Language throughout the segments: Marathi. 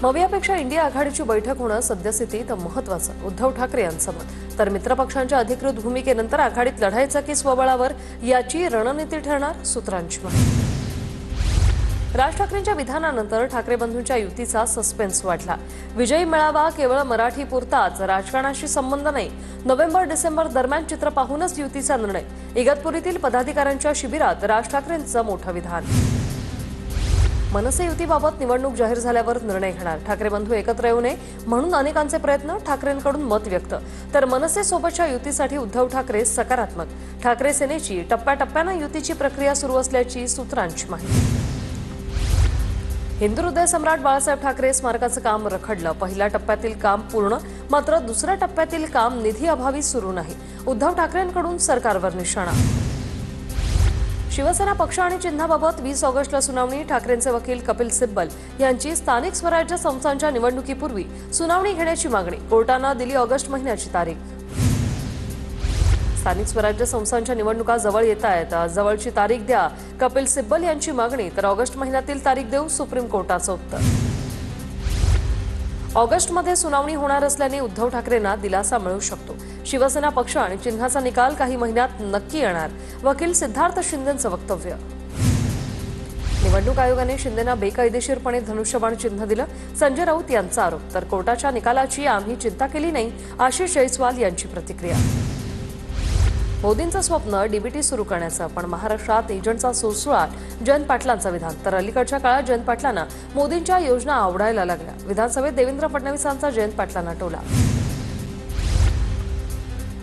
मवियापेक्षा इंडिया आघाडीची बैठक होणं सद्यस्थितीत महत्त्वाचं, उद्धव ठाकरे यांचं मत. तर मित्रपक्षांच्या अधिकृत भूमिकेनंतर आघाडीत लढायचं की स्वबळावर याची रणनीती ठरणार, सूत्रांची माहिती. राज ठाकरेंच्या विधानानंतर ठाकरे बंधूंच्या युतीचा सस्पेन्स वाढला. विजयी मेळावा केवळ मराठी पुरताच, राजकारणाशी संबंध नाही. नोव्हेंबर-डिसेंबर दरम्यान चित्र पाहूनच युतीचा निर्णय. इगतपुरीतील पदाधिकाऱ्यांच्या शिबिरात राज ठाकरेंचं मोठं विधान. मनसे युतीबाबत निवडणूक जाहीर झाल्यावर निर्णय घेणार. ठाकरे बंधू एकत्र येऊ नये म्हणून अनेकांचे प्रयत्न, ठाकरेंकडून मत व्यक्त. तर मनसे सोबतच्या युतीसाठी उद्धव ठाकरे सकारात्मक. ठाकरे सेनेची टप्प्याटप्प्यानं युतीची प्रक्रिया सुरू असल्याची सूत्रांची माहिती. हिंदू हृदय सम्राट बाळासाहेब ठाकरे स्मारकाचं काम रखडलं. पहिल्या टप्प्यातील काम पूर्ण, मात्र दुसऱ्या टप्प्यातील काम निधी अभावी सुरू नाही. उद्धव ठाकरेंकडून सरकारवर निशाणा. शिवसेना पक्ष आणि चिन्हाबाबत 20 ऑगस्टला सुनावणी. ठाकरेंचे वकील कपिल सिब्बल यांची स्थानिक स्वराज्य संस्थांच्या निवडणुकीपूर्वी सुनावणी घेण्याची मागणी. कोर्टानं दिली ऑगस्ट महिन्याची तारीख. स्थानिक स्वराज्य संस्थांच्या निवडणुका जवळ येत आहेत, जवळची तारीख द्या, कपिल सिब्बल यांची मागणी. तर ऑगस्ट महिन्यातील तारीख देऊ, सुप्रीम कोर्टाचं उत्तर. ऑगस्टमध्ये सुनावणी होणार असल्याने उद्धव ठाकरेंना दिलासा मिळू शकतो. शिवसेना पक्ष आणि चिन्हाचा निकाल काही महिन्यात नक्की येणार, वकील सिद्धार्थ शिंदेंचं वक्तव्य. निवडणूक आयोगाने शिंदेंना बेकायदेशीरपणे धनुष्यबाण चिन्ह दिलं, संजय राऊत यांचा आरोप. तर कोर्टाच्या निकालाची आम्ही चिंता केली नाही, आशिष जयस्वाल यांची प्रतिक्रिया. मोदींचं स्वप्न डीबीटी सुरू करण्याचं, पण महाराष्ट्रात एजंटचा सुळसुळाट, जयंत पाटलांचं विधान. तर अलीकडच्या काळात जयंत पाटलांना मोदींच्या योजना आवडायला लागल्या. विधानसभेत देवेंद्र फडणवीसांचा जयंत पाटलांना टोला.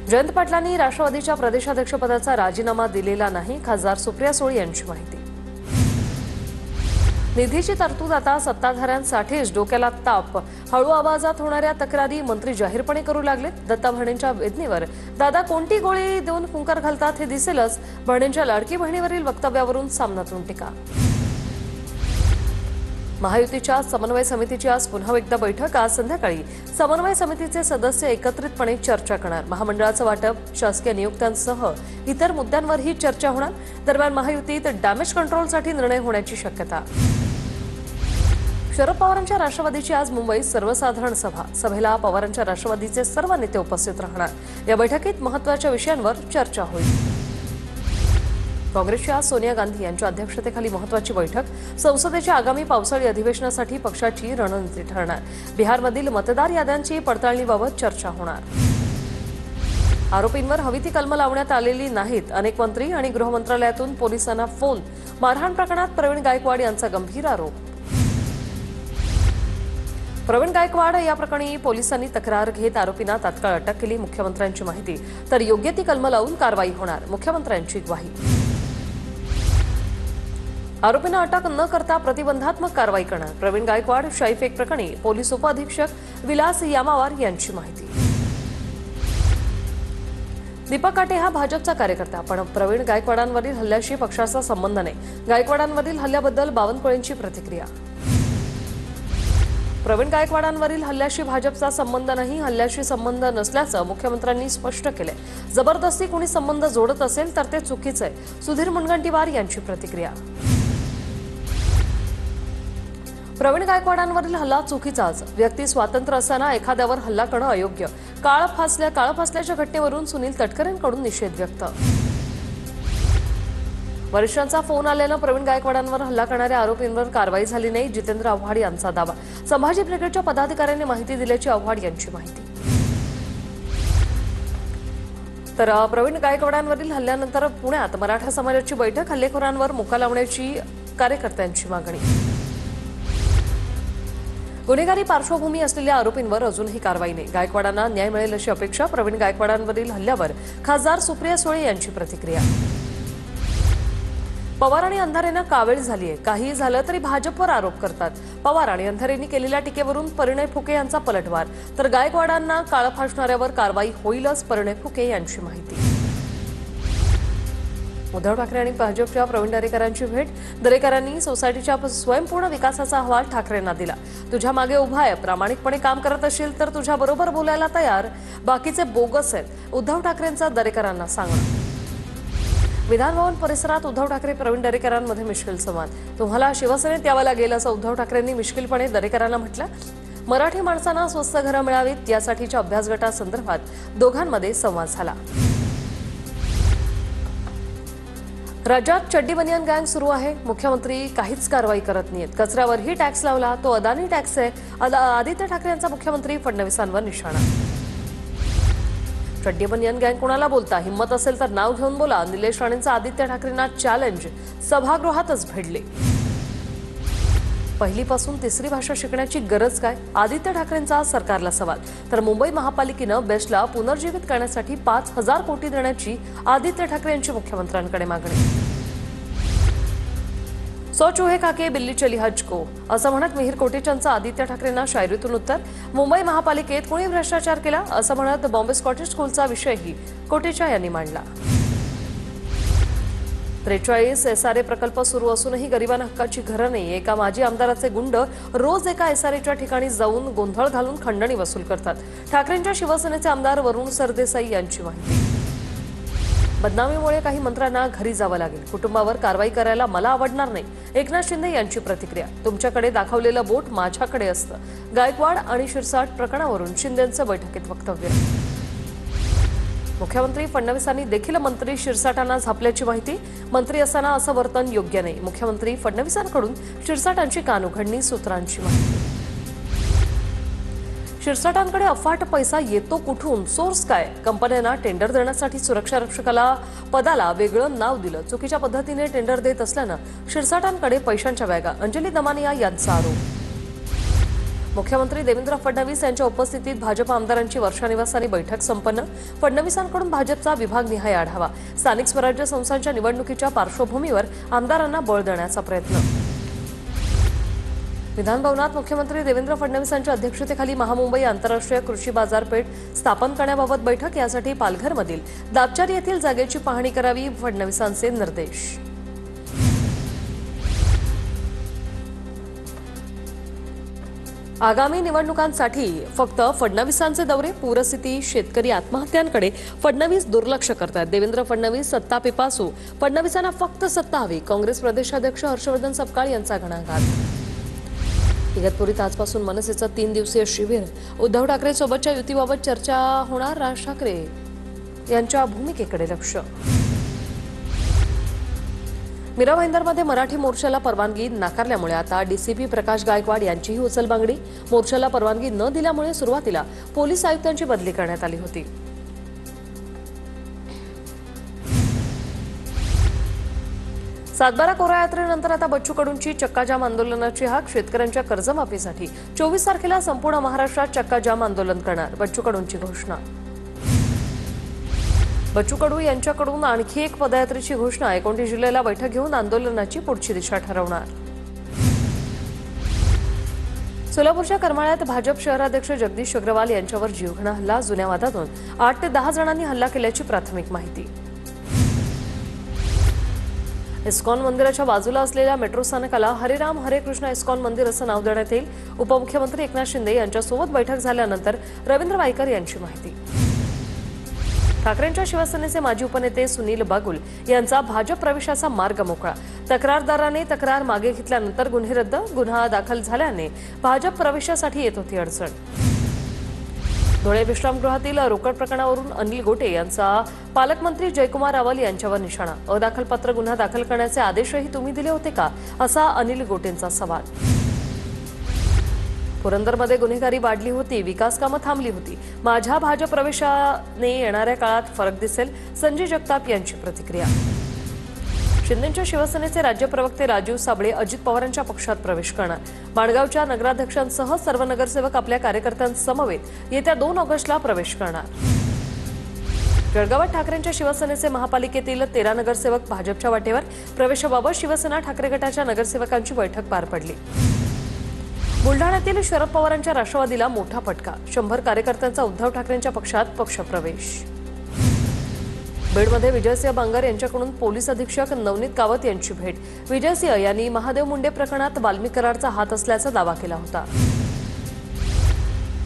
जयंत पाटलांनी राष्ट्रवादीच्या प्रदेशाध्यक्षपदाचा राजीनामा दिलेला नाही, खासदार सुप्रिया सुळे यांची माहिती. निधीची तरतूद आता सत्ताधाऱ्यांसाठीच, डोक्याला ताप. हळू आवाजात होणाऱ्या तक्रारी मंत्री जाहीरपणे करू लागलेत. दत्ता भरणेंच्या वेदनेवर दादा कोणती गोळी देऊन हुंकार घालतात हे दिसेलच. भरणेंच्या लाडकी बहिणीवरील वक्तव्यावरून सामनातून टीका. महायुतीच्या समन्वय समितीची आज पुन्हा एकदा बैठक. आज संध्याकाळी समन्वय समितीचे सदस्य एकत्रितपणे चर्चा करणार. महामंडळाचं वाटप, शासकीय नियुक्त्यांसह इतर मुद्द्यांवरही चर्चा होणार. दरम्यान महायुतीत डॅमेज कंट्रोलसाठी निर्णय होण्याची शक्यता. शरद पवारांच्या राष्ट्रवादीची आज मुंबईत सर्वसाधारण सभा. सभेला पवारांच्या राष्ट्रवादीचे सर्व नेते उपस्थित राहणार. या बैठकीत महत्त्वाच्या विषयांवर चर्चा होईल. काँग्रेसच्या सोनिया गांधी यांच्या अध्यक्षतेखाली महत्त्वाची बैठक. संसदेच्या आगामी पावसाळी अधिवेशनासाठी पक्षाची रणनीती ठरणार. बिहारमधील मतदार याद्यांची पडताळणीबाबत चर्चा होणार. आरोपींवर हवी ती कलमं लावण्यात आलेली नाहीत. अनेक मंत्री आणि गृह मंत्रालयातून पोलिसांना फोन. मारहाण प्रकरणात प्रवीण गायकवाड यांचा गंभीर आरोप. प्रवीण गायकवाड या प्रकरणी पोलिसांनी तक्रार घेत आरोपींना तात्काळ अटक केली. मुख्यमंत्र्यांची माहिती. तर योग्य ती कलमं लावून कारवाई होणार, मुख्यमंत्र्यांची ग्वाही. आरोपींना अटक न करता प्रतिबंधात्मक कारवाई करणार. प्रवीण गायकवाड शाईफेक प्रकरणी पोलीस उपअधीक्षक विलास यामावार यांची माहिती. दीपक काटे हा भाजपचा कार्यकर्ता, पण प्रवीण गायकवाडांवरील हल्ल्याशी पक्षाचा संबंध नाही. गायकवाडांवरील हल्ल्याबद्दल बावनकुळेंची प्रतिक्रिया. प्रवीण गायकवाडांवरील हल्ल्याशी भाजपचा संबंध नाही, हल्ल्याशी संबंध नसल्याचं मुख्यमंत्र्यांनी स्पष्ट केलंय. जबरदस्ती कोणी संबंध जोडत असेल तर ते चुकीचं आहे. सुधीर मुनगंटीवार यांची प्रतिक्रिया. प्रवीण गायकवाडांवरील हल्ला चुकीचाच. व्यक्ती स्वातंत्र्य असताना एखाद्यावर हल्ला करणं अयोग्य. काळ फासल्याच्या घटनेवरून सुनील तटकरेंकडून निषेध व्यक्त. वरिष्ठांचा फोन आल्यानं प्रवीण गायकवाडांवर हल्ला करणाऱ्या आरोपींवर कारवाई झाली नाही, जितेंद्र आव्हाड यांचा दावा. संभाजी ब्रिगेडच्या पदाधिकाऱ्यांनी माहिती दिल्याची आव्हाड यांची माहिती. तर प्रवीण गायकवाडांवरील हल्ल्यानंतर पुण्यात मराठा समाजाची बैठक. हल्लेखोरांवर मुका लावण्याची कार्यकर्त्यांची मागणी. गुन्हेगारी पार्श्वभूमी असलेल्या आरोपींवर अजूनही कारवाई नाही. गायकवाडांना न्याय मिळेल अशी अपेक्षा. प्रवीण गायकवाडांवरील हल्ल्यावर खासदार सुप्रिया सुळे यांची प्रतिक्रिया. पवार आणि अंधारेंना कावेळ झालीय. काही झालं तरी भाजपवर आरोप करतात. पवार आणि अंधारेंनी केलेल्या टीकेवरून परिणय फुके यांचा पलटवार. तर गायकवाडांना काळ फासणाऱ्यावर कारवाई होईलच, परिणय फुके यांची माहिती. उद्धव ठाकरे आणि भाजपच्या प्रवीण दरेकरांची भेट. दरेकरांनी सोसायटीच्या स्वयंपूर्ण विकासाचा अहवाल ठाकरेंना दिला. तुझ्या मागे उभा आहे, प्रामाणिकपणे काम करत असेल तर तुझ्या बरोबर बोलायला तयार, बाकीचे बोगस आहेत, उद्धव ठाकरेंचा दरेकरांना सांगणं. विधानभवन परिसरात उद्धव ठाकरे प्रवीण दरेकरांमध्ये मिश्किल संवाद. तुम्हाला शिवसेनेत यावं लागेल असं उद्धव ठाकरेंनी मिश्किलपणे दरेकरांना म्हटलं. मराठी माणसांना स्वस्त घरं मिळावीत यासाठीच्या अभ्यास गटासंदर्भात दोघांमध्ये संवाद झाला. राज्यात चड्डी बनियान गँग सुरू आहे. मुख्यमंत्री काहीच कारवाई करत नाहीत. कचऱ्यावरही टॅक्स लावला तो अदानी टॅक्स आहे. आदित्य ठाकरे यांचा मुख्यमंत्री फडणवीसांवर निशाणा. चड्डी बनियान गँग कोणाला बोलता? हिम्मत असेल तर नाव घेऊन बोला. निलेश राणेंचा आदित्य ठाकरेंना चॅलेंज. सभागृहातच भिडले. पहिलीपासून तिसरी भाषा शिकण्याची गरज काय? आदित्य ठाकरेंचा सरकारला सवाल. तर मुंबई महापालिकेनं बेस्टला पुनर्जीवित करण्यासाठी 5,000 कोटी देण्याची आदित्य ठाकरे यांची मुख्यमंत्र्यांकडे मागणी. 100 चूहे खाके बिल्ली चली हज को असं म्हणत मिहिर कोटेचांचा आदित्य ठाकरेंना शायरीतून उत्तर. मुंबई महापालिकेत कोणी भ्रष्टाचार केला असं म्हणत बॉम्बे स्कॉटिश स्कूलचा विषयही कोटेचा यांनी मांडला. 43 SRA प्रकल्प सुरू असूनही गरिबांना हक्काची घरं नाही. एका माजी आमदाराचे गुंड रोज एका SRAच्या ठिकाणी जाऊन गोंधळ घालून खंडणी वसूल करतात. ठाकरेंच्या शिवसेनेचे आमदार वरुण सरदेसाई यांची माहिती. बदनामीमुळे काही मंत्र्यांना घरी जावं लागेल. कुटुंबावर कारवाई करायला मला आवडणार नाही. एकनाथ शिंदे यांची प्रतिक्रिया. तुमच्याकडे दाखवलेलं बोट माझ्याकडे असतं. गायकवाड आणि शिरसाट प्रकरणावरून शिंदेंचं बैठकीत वक्तव्य. मुख्यमंत्री फडणवीसांनी देखील मंत्री शिरसाटांना झापल्याची माहिती. मंत्री असताना असं वर्तन योग्य नाही. मुख्यमंत्री फडणवीसांकडून शिरसाटांची कानउघडणी. सूत्रांची माहिती. शिरसाटांकडे अफाट पैसा येतो कुठून? सोर्स काय? कंपन्यांना टेंडर देण्यासाठी सुरक्षा रक्षकाला पदाला वेगळं नाव दिलं. चुकीच्या पद्धतीने टेंडर देत असल्यानं शिरसाटांकडे पैशांच्या बॅगा. अंजली दमानिया यांचा आरोप. मुख्यमंत्री देवेंद्र फडणवीस यांच्या उपस्थितीत भाजप आमदारांची वर्षा निवासानी बैठक संपन्न. फडणवीसांकडून भाजपचा विभागनिहाय आढावा. स्थानिक स्वराज्य संस्थांच्या निवडणुकीच्या पार्श्वभूमीवर आमदारांना बळ देण्याचा प्रयत्न. विधानभवनात मुख्यमंत्री देवेंद्र फडणवीसांच्या अध्यक्षतेखाली महामुंबई आंतरराष्ट्रीय कृषी बाजारपेठ स्थापन करण्याबाबत बैठक. यासाठी पालघरमधील दापचारी येथील जागेची पाहणी करावी. फडणवीसांचे निर्देश. आगामी निवडणुकांसाठी फक्त फडणवीसांचे दौरे. पूरस्थिती, शेतकरी आत्महत्यांकडे फडणवीस दुर्लक्ष करतात. देवेंद्र फडणवीस सत्ता पिपासू. फडणवीसांना फक्त सत्ता हवी. काँग्रेस प्रदेशाध्यक्ष हर्षवर्धन सपकाळ यांचा घणाघात. इगतपुरीत आजपासून मनसेचं 3 दिवसीय शिबिर. उद्धव ठाकरे सोबतच्या युतीबाबत चर्चा होणार. राज ठाकरे यांच्या भूमिकेकडे लक्ष. मीरा भाईंदरमध्ये मराठी मोर्चाला परवानगी नाकारल्यामुळे आता DCP प्रकाश गायकवाड यांचीही उचलबांगडी. मोर्चाला परवानगी न दिल्यामुळे सुरुवातीला पोलीस आयुक्तांची बदली करण्यात आली होती. सातबारा कोरा यात्रेनंतर आता बच्चू कडूंची चक्काजाम आंदोलनाची हाक. शेतकऱ्यांच्या कर्जमाफीसाठी 24 तारखेला संपूर्ण महाराष्ट्रात चक्काजाम आंदोलन करणार. बच्चू कडूंची घोषणा. बच्चू कडू यांच्याकडून आणखी एक पदयात्रेची घोषणा. 29 जुलैला बैठक घेऊन आंदोलनाची पुढची दिशा ठरवणार. सोलापूरच्या करमाळ्यात भाजप शहराध्यक्ष जगदीश अग्रवाल यांच्यावर जीवघेणा हल्ला. जुन्या वादातून 8 ते 10 जणांनी हल्ला केल्याची प्राथमिक माहिती. इस्कॉन मंदिराच्या बाजूला असलेल्या मेट्रो स्थानकाला हरेराम हरे कृष्ण इस्कॉन मंदिर असं नाव देण्यात येईल. उपमुख्यमंत्री एकनाथ शिंदे यांच्यासोबत बैठक झाल्यानंतर रवींद्र वायकर यांची माहिती. ठाकरेंच्या शिवसेनेचे माजी उपनेते सुनील बागुल यांचा भाजप प्रवेशाचा मार्ग मोकळा. तक्रारदाराने तक्रार मागे घेतल्यानंतर गुन्हे रद्द. गुन्हा दाखल झाल्याने भाजप प्रवेशासाठी येत होती अडचण. धुळे विश्रामगृहातील रोकड प्रकरणावरून अनिल गोटे यांचा पालकमंत्री जयकुमार रावल यांच्यावर निशाणा. अदाखलपात्र गुन्हा दाखल करण्याचे आदेशही तुम्ही दिले होते का, असा अनिल गोटेंचा सवाल. पुरंदरमध्ये गुन्हेगारी वाढली होती. विकास कामं थांबली होती. माझ्या भाजप प्रवेशाने येणाऱ्या काळात फरक दिसेल. संजय जगताप यांची प्रतिक्रिया. शिंदेच्या शिवसेनेचे राज्य प्रवक्ते राजीव साबळे अजित पवारांच्या पक्षात प्रवेश करणार. माणगावच्या नगराध्यक्षांसह सर्व नगरसेवक आपल्या कार्यकर्त्यांसमवेत येत्या 2 ऑगस्टला प्रवेश करणार. जळगावात ठाकरेंच्या शिवसेनेचे महापालिकेतील 13 नगरसेवक भाजपच्या वाटेवर. प्रवेशाबाबत शिवसेना ठाकरे गटाच्या नगरसेवकांची बैठक पार पडली. बुलढाण्यातील शरद पवारांच्या राष्ट्रवादीला मोठा फटका. 100 कार्यकर्त्यांचा उद्धव ठाकरेंच्या पक्षात पक्षप्रवेश. बीडमध्ये विजयसिंह बांगर यांच्याकडून पोलीस अधीक्षक नवनीत कावत यांची भेट. विजयसिंह यांनी महादेव मुंडे प्रकरणात वाल्मी करारचा हात असल्याचा दावा केला होता.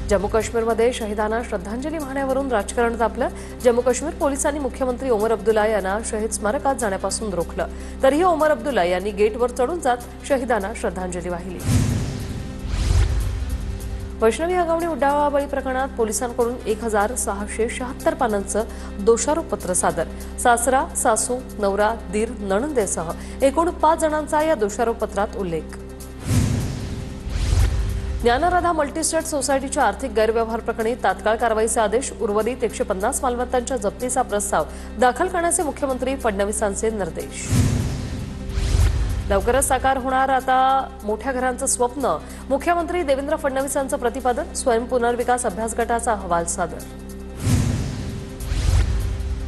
जम्मू काश्मीरमध्ये शहीदांना श्रद्धांजली वाहण्यावरून राजकारण तापलं। जम्मू काश्मीर पोलिसांनी मुख्यमंत्री ओमर अब्दुल्ला यांना शहीद स्मारकात जाण्यापासून रोखलं, तरीही ओमर अब्दुल्ला यांनी गेटवर चढून जात शहीदांना श्रद्धांजली वाहिली। वैष्णवी हगवणी उड्डाणबळी प्रकरणात पोलिसांकडून 1676 पानांचं दोषारोपपत्र सादर। सासरा, सासू, नवरा, दीर, नणंदेसह एकूण 5 जणांचा या दोषारोपपत्रात उल्लेख। ज्ञानराधा मल्टीस्टेट सोसायटीच्या आर्थिक गैरव्यवहार प्रकरणी तात्काळ कारवाईचे आदेश। उर्वरित 150 मालमत्तांच्या जप्तीचा प्रस्ताव दाखल करण्याचे मुख्यमंत्री फडणवीसांचे निर्देश। लवकरच साकार होणार आता मोठ्या घरांचं स्वप्न। मुख्यमंत्री देवेंद्र फडणवीसांचं प्रतिपादन। स्वयं पुनर्विकास अभ्यास गटाचा अहवाल सादर।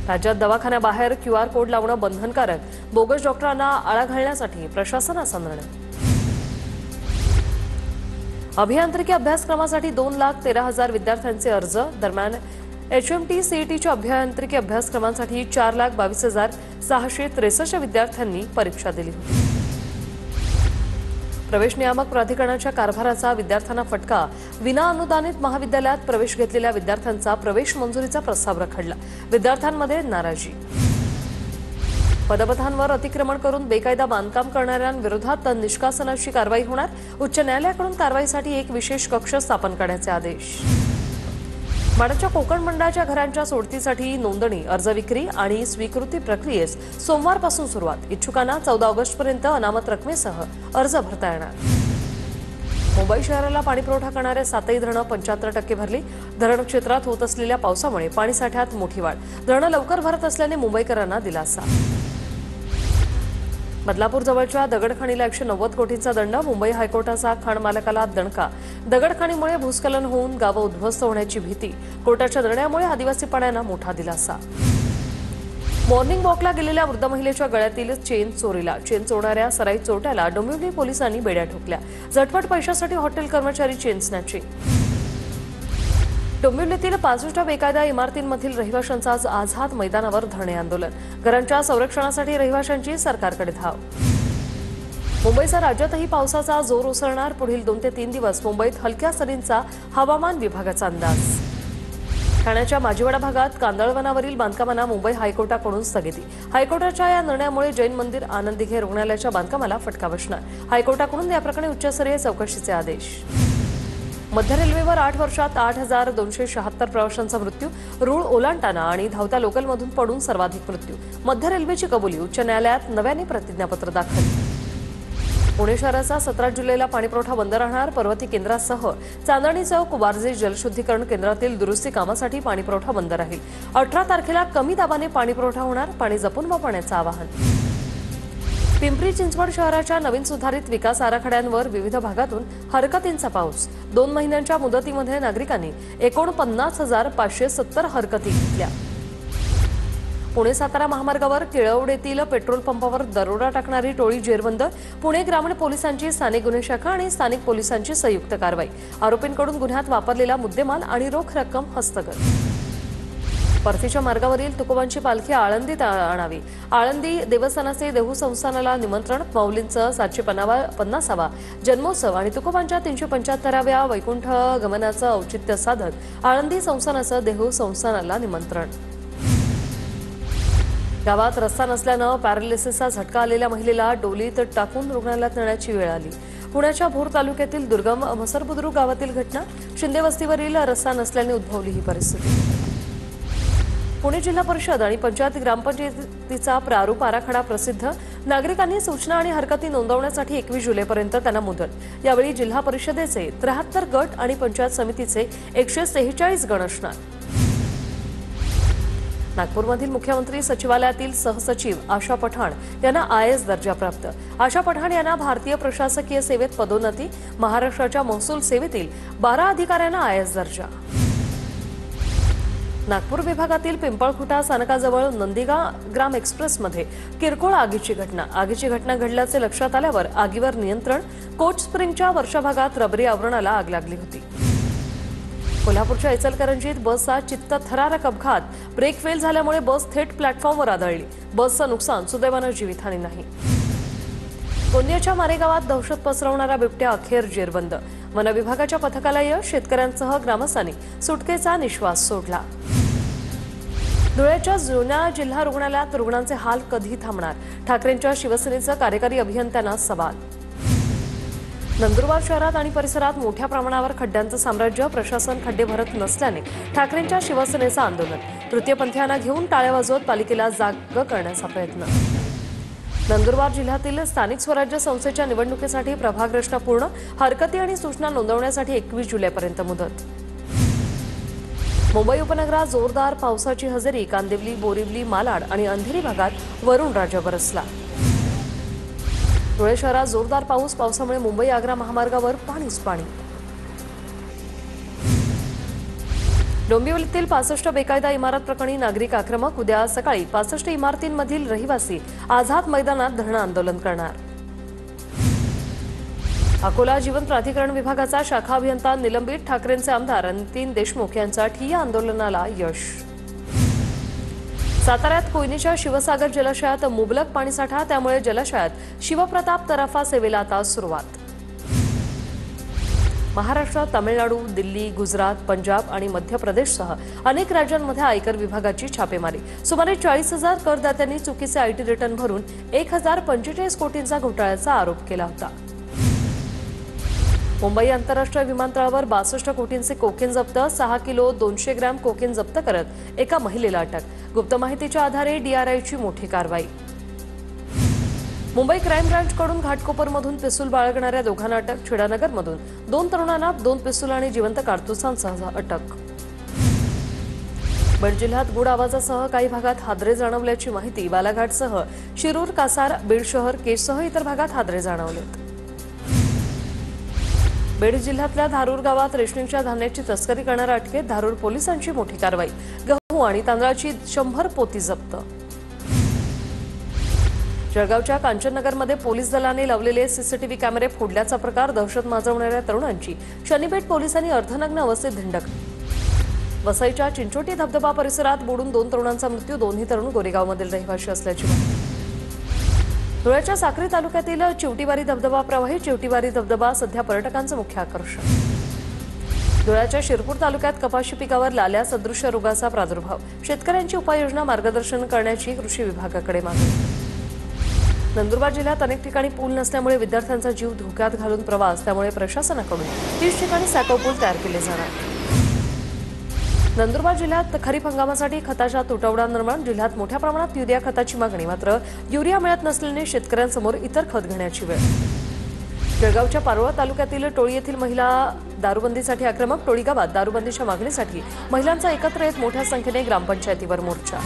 राज्यात दवाखान्याबाहेर QR कोड लावणं बंधनकारक। बोगस डॉक्टरांना आळा घालण्यासाठी प्रशासनाचा निर्णय। अभियांत्रिकी अभ्यासक्रमासाठी 2,13,000 विद्यार्थ्यांचे अर्ज। दरम्यान HMT CETच्या अभियांत्रिकी अभ्यासक्रमांसाठी 4,22,663 विद्यार्थ्यांनी परीक्षा दिली होती। प्रवेश नियामक प्राधिकरणाच्या कारभाराचा विद्यार्थ्यांना फटका। विना अनुदानित महाविद्यालयात प्रवेश घेतलेल्या विद्यार्थ्यांचा प्रवेश मंजुरीचा प्रस्ताव रखडला। विद्यार्थ्यांमध्ये नाराजी। पदपथांवर अतिक्रमण करून बेकायदा बांधकाम करणाऱ्यांविरोधात निष्कासनाची कारवाई होणार। उच्च न्यायालयाकडून कारवाईसाठी एक विशेष कक्ष स्थापन करण्याचे आदेश। माडाच्या कोकण मंडळाच्या घरांच्या सोडतीसाठी नोंदणी, अर्ज विक्री आणि स्वीकृती प्रक्रियेस सोमवारपासून सुरुवात। इच्छुकांना 14 ऑगस्टपर्यंत अनामत रकमेसह अर्ज भरता येणार। मुंबई शहराला पाणीपुरवठा करणारे 7ही धरणं 75% भरली। धरण क्षेत्रात होत असलेल्या पावसामुळे पाणीसाठ्यात मोठी वाढ। धरणं लवकर भरत असल्याने मुंबईकरांना दिलासा। बदलापूर जवळच्या दगडखाणीला 190 कोटींचा दंड। मुंबई हायकोर्टाचा खाण मालकाला दणका। दगडखाणीमुळे भूस्खलन होऊन गावं उद्ध्वस्त होण्याची भीती। कोर्टाच्या निर्णयामुळे आदिवासी पाड्यांना मोठा दिलासा। मॉर्निंग वॉकला गेलेल्या वृद्ध महिलेच्या गळ्यातील चेन चोरीला। चेन चोरणाऱ्या सराई चोरट्याला डोंबिवली पोलिसांनी बेड्या ठोकल्या। झटपट पैशासाठी हॉटेल कर्मचारी चेन स्नॅचिंग। डोंबिवलीतील 65 बेकायदा इमारतींमधील रहिवाशांचा आज आझाद मैदानावर धरणे आंदोलन। घरांच्या संरक्षणासाठी रहिवाशांची सरकारकडे धाव। मुंबईचा राज्यातही पावसाचा जोर ओसरणार। पुढील 2 ते 3 दिवस मुंबईत हलक्या सरींचा हवामान विभागाचा अंदाज। ठाण्याच्या माजिवडा भागात कांदळवनावरील बांधकामांना मुंबई हायकोर्टाकडून स्थगिती। हायकोर्टाच्या या निर्णयामुळे जैन मंदिर आनंदीघे रुग्णालयाच्या बांधकामाला फटका बसणार। हायकोर्टाकडून या प्रकरणी उच्चस्तरीय चौकशीचे आदेश। मध्य रेल्वेवर 8 वर्षात 8,276 प्रवाशांचा मृत्यू। रूळ ओलांडताना आणि धावत्या लोकलमधून पडून सर्वाधिक मृत्यू। मध्य रेल्वेची कबुली। उच्च न्यायालयात नव्याने प्रतिज्ञापत्र दाखल। पुणे शहराचा 17 जुलैला पाणीपुरवठा बंद राहणार। पर्वती केंद्रासह चांदणी चौक वारजे जलशुद्धीकरण केंद्रातील दुरुस्ती कामासाठी पाणीपुरवठा बंद राहील। 18 तारखेला कमी दाबाने पाणीपुरवठा होणार। पाणी जपून वापरण्याचं आवाहन। पिंपरी चिंचवड शहराच्या नवीन सुधारित विकास आराखड्यांवर विविध भागातून हरकतींचा पाऊस। 2 महिन्यांच्या मुदतीमध्ये नागरिकांनी 49,570 हरकती घेतल्या। पुणे सातारा महामार्गावर केळवडेतील पेट्रोल पंपावर दरोडा टाकणारी टोळी जेरबंद। पुणे ग्रामीण पोलिसांची स्थानिक गुन्हे शाखा आणि स्थानिक पोलिसांची संयुक्त कारवाई। आरोपींकडून गुन्ह्यात वापरलेला मुद्देमाल आणि रोख रक्कम हस्तगत। परतीच्या मार्गावरील तुकोबांची पालखी आळंदीत आणावी। आळंदी देवस्थानाचे देहू संस्थानाला निमंत्रण। माऊलींचं 750वा जन्मोत्सव आणि तुकोबांच्या 375व्या वैकुंठ गमनाचं औचित्य साधत आळंदी संस्थानाचं देहू संस्थानाला निमंत्रण। गावात रस्ता नसल्यानं पॅरालिसिसचा झटका आलेल्या महिलेला डोलीत टाकून रुग्णालयात नेण्याची वेळ आली। पुण्याच्या भोर तालुक्यातील दुर्गम मसरबुद्रुक गावातील घटना। शिंदे वस्तीवरील रस्ता नसल्याने उद्भवली ही परिस्थिती। पुणे जिल्हा परिषद आणि पंचायत ग्रामपंचायतीचा प्रारूप आराखडा प्रसिद्ध। नागरिकांनी सूचना आणि हरकती नोंदवण्यासाठी 21 जुलैपर्यंत त्यांना मुदत। यावेळी जिल्हा परिषदेचे 73 गट आणि पंचायत समितीचे 143 गण असणार। नागपूरमधील मुख्यमंत्री सचिवालयातील सहसचिव आशा पठाण यांना IAS दर्जा प्राप्त। आशा पठाण यांना भारतीय प्रशासकीय सेवेत पदोन्नती। महाराष्ट्राच्या महसूल सेवेतील 12 अधिकाऱ्यांना IAS दर्जा। नागपूर विभागातील पिंपळखुटा स्थानकाजवळ नंदीग्राम एक्सप्रेसमध्ये किरकोळ आगीची घटना। आगीची घटना घडल्याचे लक्षात आल्यावर आगीवर नियंत्रण। कोच स्प्रिंगच्या वरच्या भागात रबरी आवरणाला आग लागली होती। कोल्हापूरच्या इचलकरंजीत बसचा चित्तथरारक अपघात। ब्रेक फेल झाल्यामुळे बस थेट प्लॅटफॉर्मवर आदळली। बसचं नुकसान, सुदैवानं जीवितहानी नाही। गोंदियाच्या मारेगावात दहशत पसरवणारा बिबट्या अखेर जेरबंद। वन विभागाच्या पथकाला यश, शेतकऱ्यांसह ग्रामस्थांनी सुटकेचा निश्वास सोडला। धुळ्याच्या जुन्या जिल्हा रुग्णालयात रुग्णांचे हाल कधी थांबणार? ठाकरेंच्या शिवसेनेचा कार्यकारी अभियंत्यांना सवाल। नंदुरबार शहरात आणि परिसरात मोठ्या प्रमाणावर खड्ड्यांचं साम्राज्य, प्रशासन खड्डे भरत नसल्याने ठाकरेंच्या शिवसेनेचं आंदोलन। तृतीयपंथीयांना घेऊन टाळ्या वाजवत पालिकेला जाग करण्याचा प्रयत्न। नंदुरबार जिल्ह्यातील स्थानिक स्वराज्य संस्थेच्या निवडणुकीसाठी प्रभाग रचना पूर्ण, हरकती आणि सूचना नोंदवण्यासाठी 21 जुलैपर्यंत मुदत। मुंबई उपनगरात जोरदार पावसाची हजेरी, कांदिवली, बोरिवली, मालाड आणि अंधेरी भागात वरुणराजा बरसला। धुळे शहरात जोरदार पाऊस, पावसामुळे मुंबई आग्रा महामार्गावर पाणीच पाणी। डोंबिवलीतील 65 बेकायदा इमारत प्रकरणी नागरिक आक्रमक, उद्या सकाळी 65 इमारतींमधील रहिवासी आझाद मैदानात धरणं आंदोलन करणार। अकोला जीवन प्राधिकरण विभागाचा शाखा अभियंता निलंबित, ठाकरेंचे आमदार नितीन देशमुख यांचा ठिय्या आंदोलनाला यश। साताऱ्यात कोयनेच्या शिवसागर जलाशयात मुबलक पाणीसाठा, त्यामुळे जलाशयात शिवप्रताप तराफा सेवेला आता सुरुवात। महाराष्ट्र, तामिळनाडू, दिल्ली, गुजरात, पंजाब आणि मध्य प्रदेशसह अनेक राज्यांमध्ये आयकर विभागाची छापेमारी। सुमारे 40,000 करदात्यांनी चुकीचे आयटी रिटर्न भरून 1,045 कोटींचा घोटाळ्याचा आरोप केला होता। मुंबई आंतरराष्ट्रीय विमानतळावर 62 कोटींचे कोकेन जप्त, 6 किलो 200 ग्रॅम कोकेन जप्त करत एका महिलेला अटक। गुप्त माहितीच्या आधारे DRIची मोठी कारवाई। मुंबई क्राईम ब्रांचकडून घाटकोपरमधून पिस्तूल बाळगणाऱ्या दोघांना अटक। छिडानगरमधून 2 तरुणांना 2 पिस्तूल आणि जिवंत कारतुसांसह अटक। बीड जिल्ह्यात गुड आवाजासह काही भागात हादरे जाणवल्याची माहिती। बालाघाटसह शिरूर, कासार, बीड शहर, केजसह इतर भागात हादरे जाणवलेत। बीड जिल्ह्यातल्या धारूर गावात रेशनिंगच्या धान्याची तस्करी करणाऱ्या अटकेत धारूर पोलिसांची मोठी कारवाई। गहू आणि तांदळाची 100 पोती जप्त। जळगावच्या कांचननगरमध्ये पोलीस दलाने लावलेले सीसीटीव्ही कॅमेरे फोडल्याचा प्रकार, दहशत माजवणाऱ्या तरुणांची शनीपेठ पोलिसांनी अर्धनग्न अवस्थेत धिंडक। वसईच्या चिंचोटी धबधबा परिसरात बुडून 2 तरुणांचा मृत्यू, दोन्ही तरुण गोरेगावमधील रहिवासी असल्याची माहिती। धुळ्याच्या साक्री तालुक्यातील चिवटीवारी धबधबा प्रवाही, चिवटीवारी धबधबा सध्या पर्यटकांचं मुख्य आकर्षण। धुळ्याच्या शिरपूर तालुक्यात कपाशी पिकावर लाल्या सदृश्य रोगाचा प्रादुर्भाव, शेतकऱ्यांची उपाययोजना मार्गदर्शन करण्याची कृषी विभागाकडे मागणी। नंदुरबार जिल्ह्यात अनेक ठिकाणी पूल नसल्यामुळे विद्यार्थ्यांचा जीव धोक्यात घालून प्रवास, त्यामुळे प्रशासनाकडून 30 ठिकाणी सॅको पूल तयार केले जाणार। नंदुरबार जिल्ह्यात खरीप हंगामासाठी खताचा तुटवडा निर्माण, जिल्ह्यात मोठ्या प्रमाणात युरिया खताची मागणी, मात्र युरिया मिळत नसल्याने शेतकऱ्यांसमोर इतर खत घेण्याची वेळ। जळगावच्या पारोळा तालुक्यातील टोळी येथील महिला दारूबंदीसाठी आक्रमक, टोळी गावात दारूबंदीच्या मागणीसाठी महिलांचा एकत्र येत मोठ्या संख्येने ग्रामपंचायतीवर मोर्चा।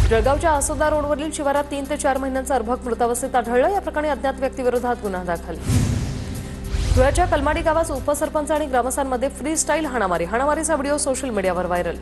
जळगावच्या आसोदा रोडवरील शिवारात 3 ते 4 महिन्यांचा अर्भक मृतावस्थेत आढळलं, या प्रकरणी अज्ञात व्यक्तीविरोधात गुन्हा दाखल। धुळ्याच्या कलमाडी गावात उपसरपंच आणि ग्रामस्थांमध्ये फ्री स्टाईल हाणामारीचा व्हिडिओ सोशल मीडियावर व्हायरल।